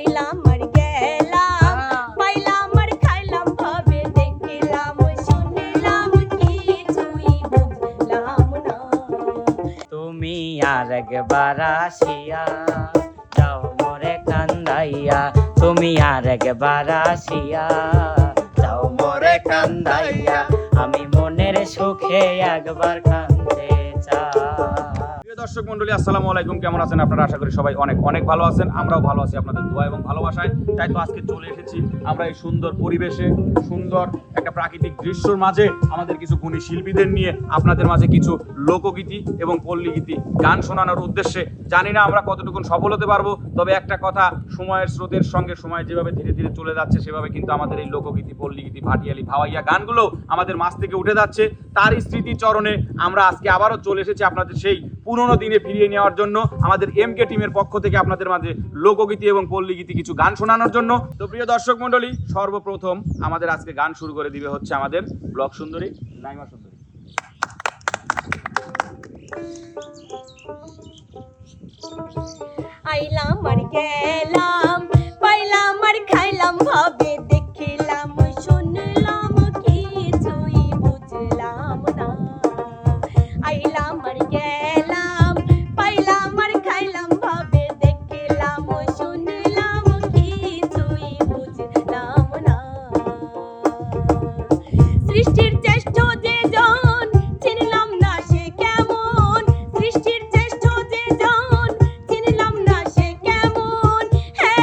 আইলাম আর গেলাম, পাইলাম আর খাইলাম ভাবে দেখলাম শুনলাম কিছুই বুঝলাম না। তুমি আর একবার আসিয়া যাও মোরে কান্দাইয়া, তুমি আর একবার আসিয়া যাও মোরে কান্দাইয়া, আমি মনের সুখে একবার কান্দতে চাই। প্রিয় দর্শক মন্ডলী, আসসালামু আলাইকুম। কেমন আছেন আপনারা? আশা করি সবাই অনেক অনেক ভালো আছেন। আমরাও ভালো আছি আপনাদের দোয়া এবং ভালোবাসায়। তাই তো আজকে চলে এসেছি আমরা এই সুন্দর পরিবেশে, সুন্দর একটা প্রাকৃতিক দৃশ্যর মাঝে আমাদের কিছু গুণী শিল্পীদের নিয়ে আপনাদের মাঝে কিছু লোকগীতি এবং পল্লীগীতি গান শোনানোর উদ্দেশ্যে। জানি না আমরা কতটুকু সফল হতে পারবো, তবে একটা কথা, সময়ের স্রোতের সঙ্গে সময় যেভাবে ধীরে ধীরে চলে যাচ্ছে সেভাবে কিন্তু আমাদের এই লোকগীতি, পল্লীগীতি, ভাটিয়ালি, ভাওয়াইয়া গানগুলো আমাদের মাঝ থেকে উঠে যাচ্ছে। তারই স্মৃতিচরণে আমরা আজকে আবারও চলে এসেছি আপনাদের সেই পুরোনো দিনে ফিরিয়ে নেওয়ার জন্য, আমাদের এমকে টিমের পক্ষ থেকে আপনাদের মাঝে লোকগীতি এবং পল্লীগীতি কিছু গান শোনানোর জন্য। তো প্রিয় দর্শক মণ্ডলী, সর্বপ্রথম আমাদের আজকে গান শুরু করে দিবে হচ্ছে আমাদের ব্লক সুন্দরী নাইমা সুন্দরী। আইলাম আর গেলাম, পাইলাম আর খাইলাম ভাবে দেখলাম শুনলাম কিছুই বুঝলাম না। আইলাম আর গেলাম, পাইলাম আর খাইলাম ভাবে দেখলাম শুনলাম কিছুই বুঝলাম না। সৃষ্টির জ্যেষ্ঠ যে জন চিনলাম না সে কেমন, সৃষ্টির জ্যেষ্ঠ যে জন চিনলাম না সে কেমন,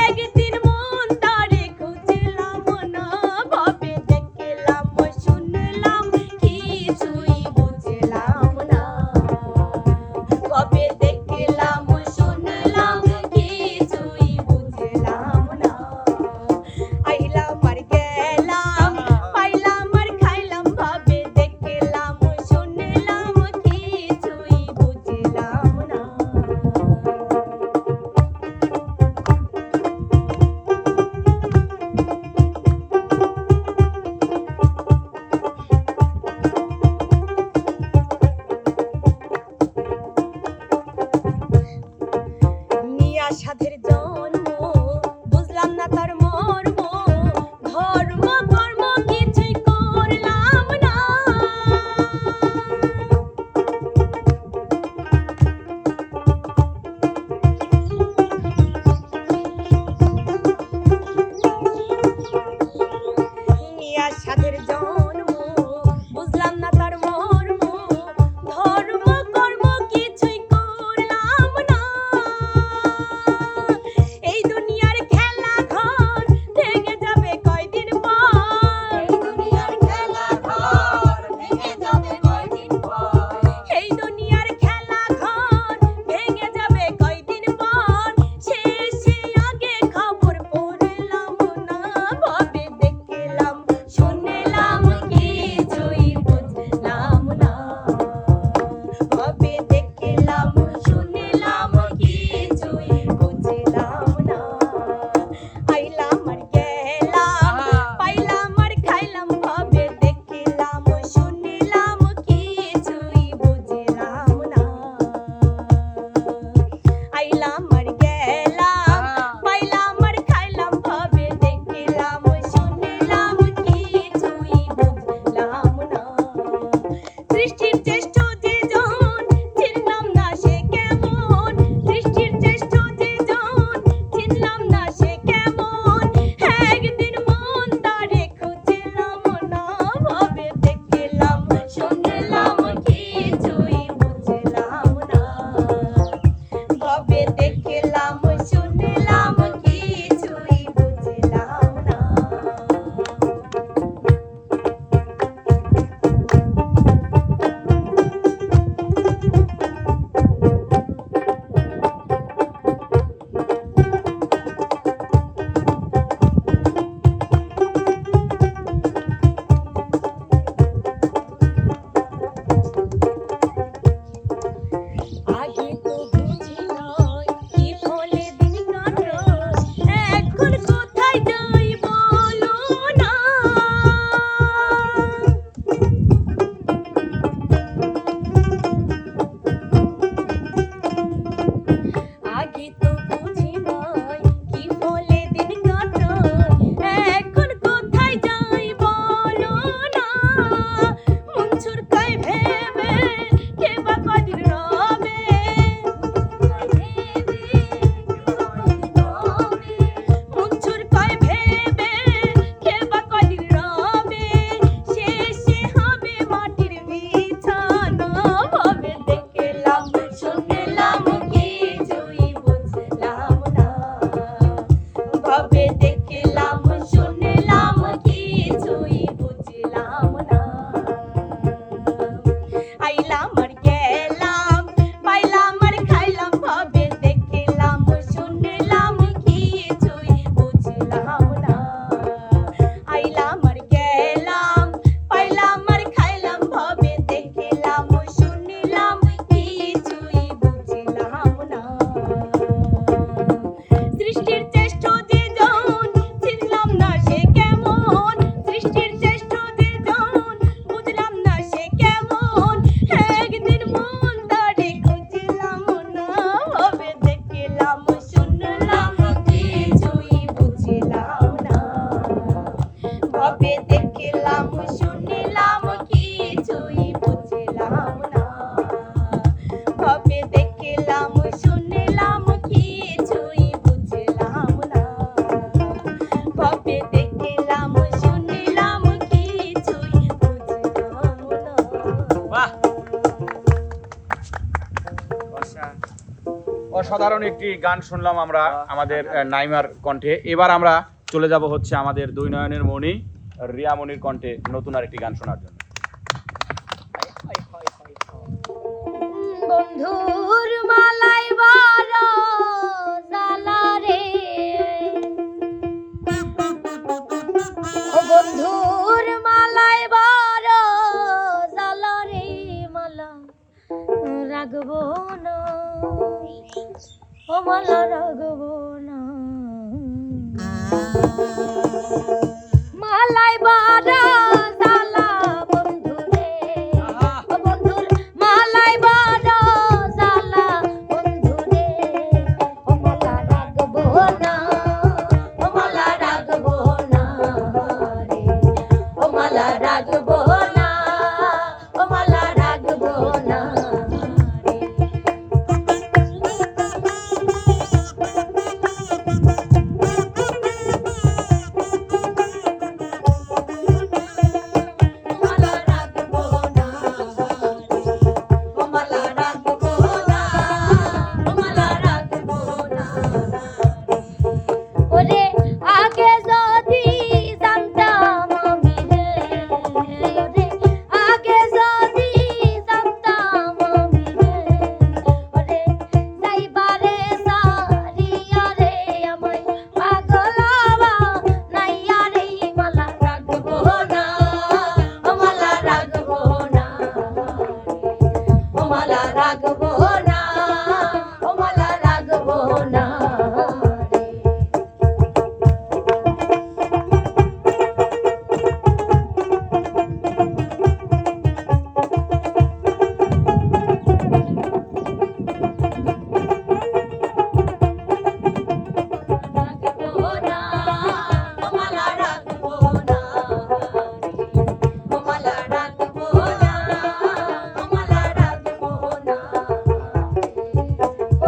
একদিন মন তারে খুঁজল সৃষ্টির শ্রেষ্ঠ যে জন চিনলাম না সে কেমন, সৃষ্টির শ্রেষ্ঠ যে জন বুঝলাম না সে কেমন, একদিন মন তারে খুঁজলাম না, ভাবে দেখলাম শুনলাম কিছুই বুঝলাম না, ভাবে দেখলাম শুনলাম কিছুই বুঝলাম না, ভাবে দেখলাম শুনলাম কিছুই বুঝলাম না, ভাবে দেখলাম শুনলাম কিছুই বুঝলাম না। বাহ অসাধারণ একটি গান শুনলাম আমরা আমাদের নাইমার কণ্ঠে। এবার আমরা চলে যাব হচ্ছে আমাদের দুই নয়নের মণি রিয়া মনির কণ্ঠে নতুন আরেকটি গান শোনার জন্য। বন্ধুর মালাই বারো জালা রে, ও বন্ধুর মালাই বারো জালা রে, মালা রাখবো না, ও মালা রাখবো না, মালাই বারো জালা বন্ধু রে, ও বন্ধুর মালাই বারো জালা বন্ধু রে, ও মালা রাখবো না, ও মালা রাখবো না রে, ও মালা রাখবো না, ও মালা রাখবো না রে। মালা রাখবো না রে, ও মালা রাখবো না, ও মালা রাখবো না রে। ওরে আগে যদি জানতাম আমি রে, ওরে আগে যদি জানতাম আমি রে, ওরে যাইবারে সারিয়া রে আমায় পাগলাবা নাইয়া রে, মালা রাখবো না, ও মালা রাখবো না রে, ও মালা রাখবো না, ও মালা রাখবো না রে। রাখবো না, ও মালা রাখবো না রে, ও মালা রাখবো না, ও মালা রাখবো না রে।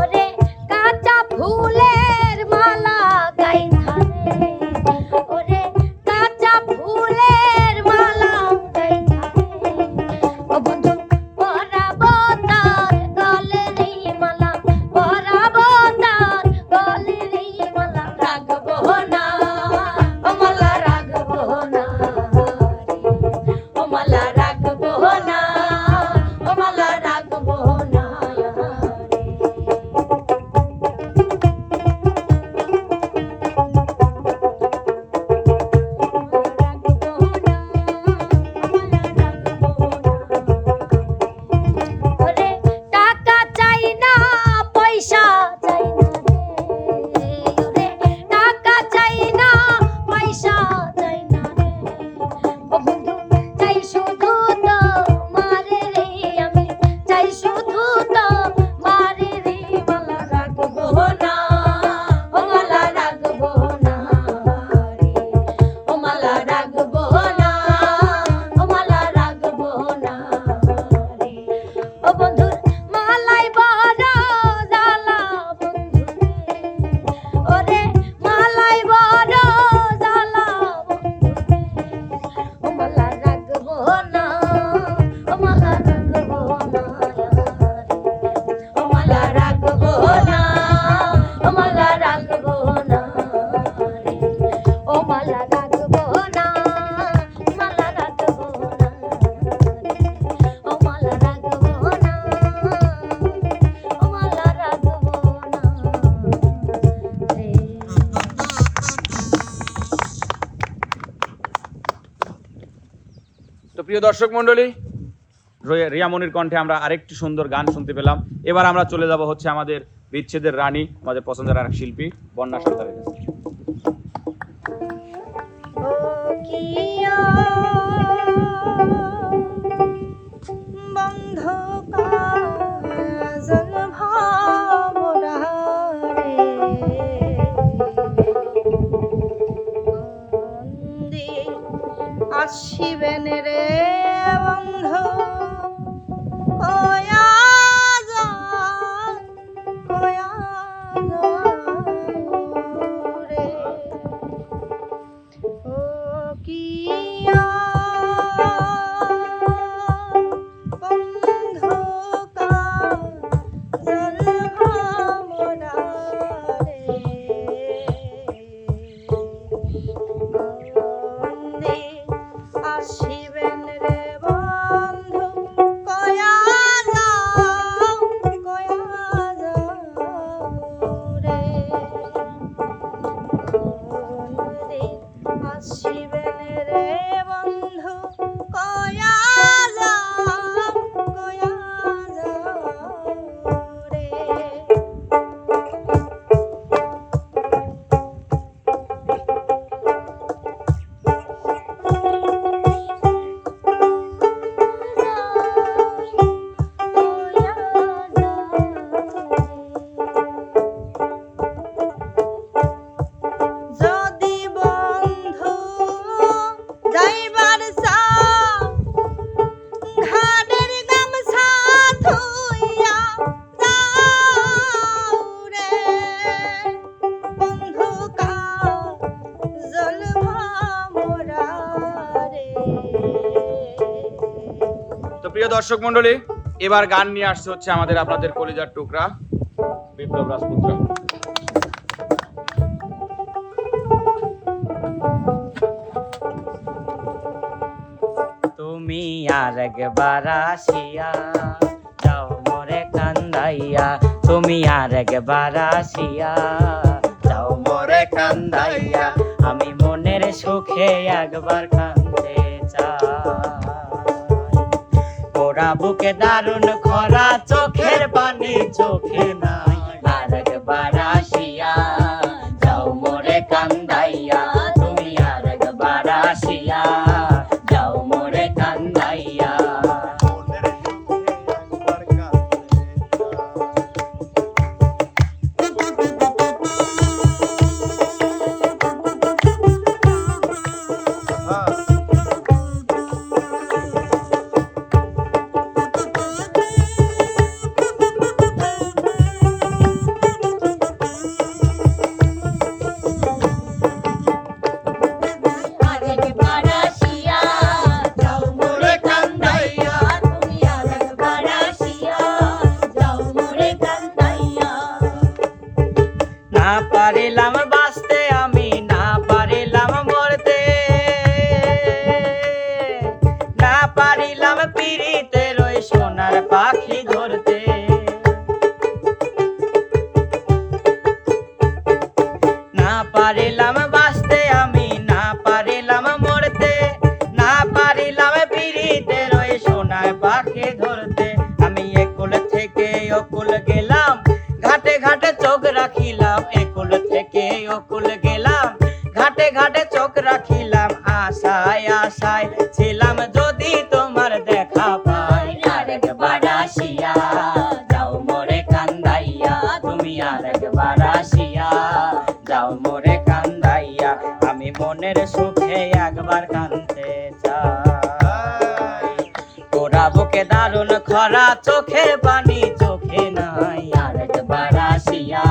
ওরে কাঁচা ফুলের মালা গাইথা রে, ওরে কাঁচা ফুলের মালা গাইথা রে, ও বন্ধু পরাবো তার গলে রে মালা, পরাবো তার গলে রে মালা, রাখবো না, ও মালা রাখবো না রে, ও মালা রাখবো না, ও মালা রাখবো না ওরে টাকা চাই না পয়সা চাই না রে, ওরে টাকা চাই না পয়সা চাই না রে, ও বন্ধু চাই শুধু তো মারে রে, আমি চাই শুধু তো মারে রে, মালা রাখবো না, ও মালা রাখবো না রে, ও মালা রাখবো না, ও মালা রাখবো না রে। ও বন্ধুর মালাই বড় জালা বন্ধু রে, ওরে মালাই বড় জালা বন্ধু রে, ও মালা রাখবো না, ও মালা রাখবো না রে, ও মালা রাখবো না, ও মালা রাখবো না রে, ও মালা রাখবো না, মালা রাখবো না রে, ও মালা রাখবো না, ও মালা রাখবো না রে। তো প্রিয় দর্শক মণ্ডলী, রিয়া মনির কণ্ঠে আমরা আরেকটি সুন্দর গান শুনতে পেলাম। এবার আমরা চলে যাব হচ্ছে আমাদের বিচ্ছেদের রানী আমাদের পছন্দের আর এক শিল্পী বন্যা সরকারের কাছে। ও কিয়া বন্ধ কাজল ভরা রে বন্দি আসিবেন রে বন্ধু কয়া রে ও কিয়া বন্ধু কাজল ভরা রে বন্দে আসিবেন রে বন্ধু কয়া যাও রে বন্দে আসিবেন রে বন্ধু কয়া যাও রে যদি বন্ধু যাইবার চাও ঘাটের গামছা থুইয়া যাও রে বন্ধু কাজল ভরা রে তো প্রিয় দর্শক মণ্ডলী, এবার গান নিয়ে আসছে হচ্ছে আমাদের আপনাদের কলিজার টুকরা বিপ্লব রাজপুত্র। তুমি আর একবার আসিয়া যাও মোরে কান্দাইয়া, তুমি আর একবার আসিয়া যাও মোরে কান্দাইয়া, আমি মনের সুখে একবার কান্দতে চাই। পোড়া বুকে দারুণ খরা, চোখের পানি চোখে নাই, আর একবার আসিয়া যাও মোরে কান্দাইয়া, তুমি আর একবার আসিয়া যাও মোরে কান্দাইয়া। না পারিলাম বাঁচতে আমি, না পারিলাম মরতে, না পারিলাম পিরিতের ওই সোনার পাখি ধরতে। না পারিলাম বাঁচতে আমি, না পারিলাম মরতে, না পারিলাম পিরিতের ওই সোনার পাখি ধরতে। আমি একুল থেকে অকুল গেলাম, ঘাটে ঘাটে চোখ রাখিলাম, একুল থেকে অকুল গেলাম, ঘাটে ঘাটে চোখ রাখিলাম, আশায় আশায় ছিলাম যদি তোমার দেখা পাই। আরেকবার আসিয়া যাও মোরে কান্দাইয়া, তুমি আরেকবার আসিয়া যাও মোরে কান্দাইয়া, আমি মনের সুখে একবার কান্দতে চাই। পোড়া বুকে দারুণ খরা, চোখের পানি চোখে নাই, আরেকবার আসিয়া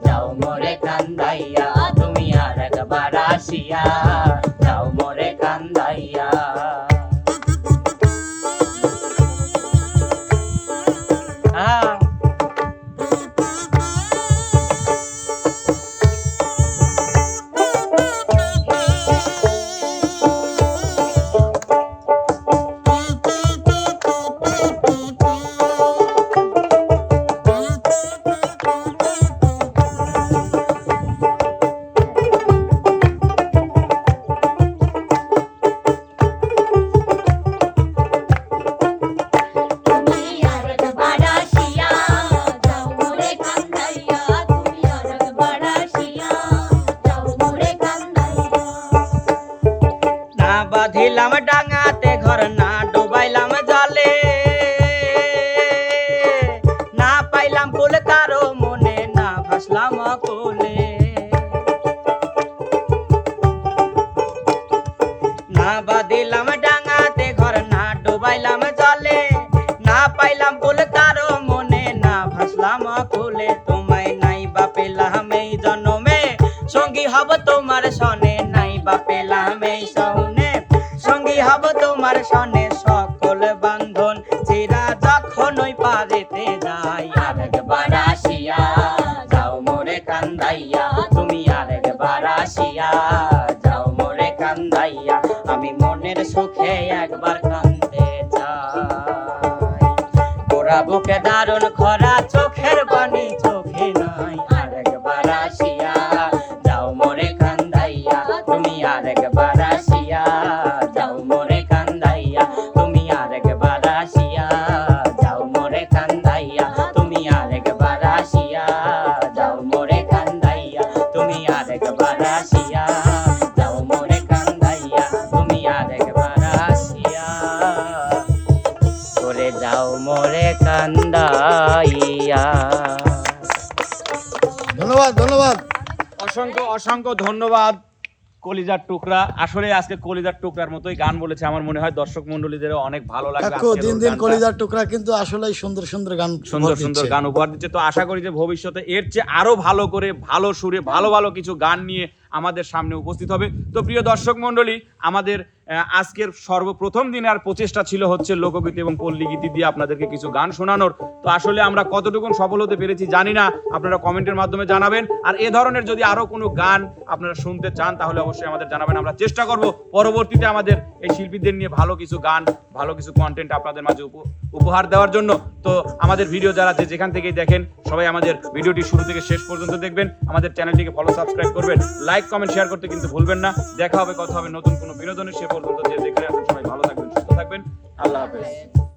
যাও মোরে কান্দাইয়া, তুমি আরেকবার আসিয়া যাও মোরে কান্দাইয়া। বাঁধিলাম ডাঙাতে ঘর না ডুবাইলাম জলে না পাইলাম কুল কারো মনে না ভাসলাম কোলে না বাঁধিলাম ডাঙাতে ঘর না ডুবাইলাম জলে না পাইলাম কুল কারো মনে না ভাসলাম কোলে তোমায় নাই বা পেলাম এই জন্মে সঙ্গী হব তোমার সনে নাই বা পেলাম এই সনে সঙ্গী হব তোমার সনে সকল বান্ধন চিরা যখন ওই পারেতে যাই আরেকবার আসিয়া যাও মোরে কান্দাইয়া তুমি আরেকবার আসিয়া যাও মোরে কান্দাইয়া আমি মনের সুখে একবার কান্দতে চাই গোরা বুকে দারুণ খরা চোখের পানি চোখে নাই আরেকবার আসিয়া যাও মোরে কান্দাইয়া তুমি আরেকবার আসিয়া যাও মোরে কান্দাইয়া তুমি আরেকবার আসিয়া যাও মোরে কান্দাইয়া তুমি আরেকবার আসিয়া যাও মোরে কান্দাইয়া তুমি আরেকবার আসিয়া যাও মোরে কান্দাইয়া তুমি আরেকবার আসিয়া করে যাও মোরে কান্দাইয়া। ধন্যবাদ ধন্যবাদ। অসংখ্য অসংখ্য ধন্যবাদ কলিজার টুকরা। আসলে আজকে কলিজার টুকরার মতোই গান বলেছে, আমার মনে হয় দর্শক মণ্ডলীদেরও অনেক ভালো লাগবে। কাকু দিন দিন কলিজার টুকরা কিন্তু আসলেই সুন্দর সুন্দর গান সুন্দর সুন্দর গান উপহার দিচ্ছে। তো আশা করি যে ভবিষ্যতে এর চেয়ে আরো ভালো করে ভালো সুরে ভালো ভালো কিছু গান নিয়ে আমাদের সামনে উপস্থিত হবে। তো প্রিয় দর্শক মণ্ডলী, আমাদের আজকের সর্বপ্রথম দিনের প্রচেষ্টা ছিল হচ্ছে লোকগীতি এবং পল্লীগীতি দিয়ে আপনাদেরকে কিছু গান শোনানোর। তো আসলে আমরা কতটুকু সফল হতে পেরেছি জানি না, আপনারা কমেন্টের মাধ্যমে জানাবেন। আর এ ধরনের যদি আরো কোনো গান আপনারা শুনতে চান তাহলে অবশ্যই আমাদের জানাবেন। আমরা চেষ্টা করব পরবর্তীতে আমাদের এই শিল্পীদের নিয়ে ভালো কিছু গান ভালো কিছু কন্টেন্ট আপনাদের মাঝে উপহার দেওয়ার জন্য। তো আমাদের ভিডিও যারা যেখান থেকেই দেখেন সবাই আমাদের ভিডিওটি শুরু থেকে শেষ পর্যন্ত দেখবেন, আমাদের চ্যানেলটিকে ফলো সাবস্ক্রাইব করবেন, লাইক কমেন্ট শেয়ার করতে কিন্তু ভুলবেন না। দেখা হবে কথা হবে নতুন কোনো বিনোদনের। সে পর্যন্ত যে যেখানে আছেন সবাই ভালো থাকবেন সুস্থ থাকবেন। আল্লাহ হাফেজ।